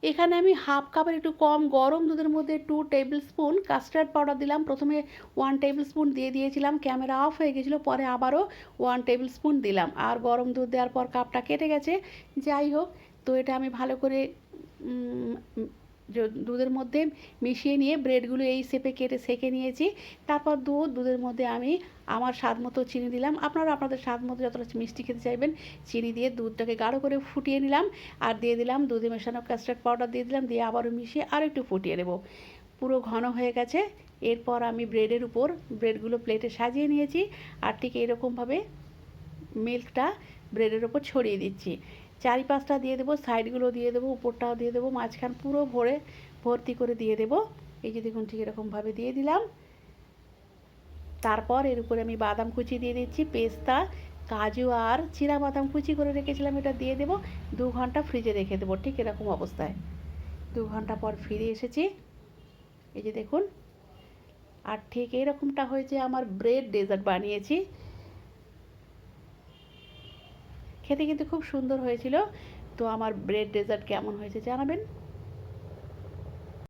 এখানে আমি হাফ কাপের একটু কম গরম দুধের মধ্যে 2 টেবিল স্পুন কাস্টার্ড পাউডার দিলাম। প্রথমে 1 টেবিল স্পুন দিয়ে দিয়েছিলাম, ক্যামেরা অফ হয়ে গেছিলো, পরে আবারও 1 টেবিল স্পুন দিলাম। আর গরম দুধ দেওয়ার পর কাপটা কেটে গেছে, যাই হোক। তো এটা আমি ভালো করে দুধের মধ্যে মিশিয়ে নিয়ে ব্রেডগুলো এই শেপে কেটে সেঁকে নিয়েছি। তারপর দুধের মধ্যে আমি আমার স্বাদ মতো চিনি দিলাম। আপনারা আপনাদের স্বাদ মতো যতটা মিষ্টি খেতে চাইবেন চিনি দিয়ে দুধটাকে গাঢ় করে ফুটিয়ে নিলাম। আর দিয়ে দিলাম দুধে মেশানো কাস্টার্ড পাউডার দিয়ে দিলাম, দিয়ে আবারও মিশিয়ে আরও একটু ফুটিয়ে নেব। পুরো ঘন হয়ে গেছে। এরপর আমি ব্রেডের উপর ব্রেডগুলো প্লেটে সাজিয়ে নিয়েছি, আর ঠিক এরকমভাবে মিল্কটা ব্রেডের ওপর ছড়িয়ে দিচ্ছি। চারিপাশটা দিয়ে দেবো, সাইডগুলো দিয়ে দেবো, উপরটাও দিয়ে দেবো, মাঝখান পুরো ভর্তি করে দিয়ে দেবো। এই যে দেখুন ঠিক এরকমভাবে দিয়ে দিলাম। তারপর এর উপরে আমি বাদাম কুচি দিয়ে দিচ্ছি, পেস্তা, কাজু আর বাদাম কুচি করে রেখেছিলাম, এটা দিয়ে দেবো। 2 ঘন্টা ফ্রিজে রেখে দেবো ঠিক এরকম অবস্থায়। 2 ঘন্টা পর ফিরে এসেছি, এই যে দেখুন। আর ঠিক এইরকমটা হয়েছে আমার ব্রেড ডেজার্ট বানিয়েছি। খেতে কিন্তু খুব সুন্দর হয়েছিল। তো আমার ব্রেড ডেজার্ট কেমন হয়েছে জানাবেন।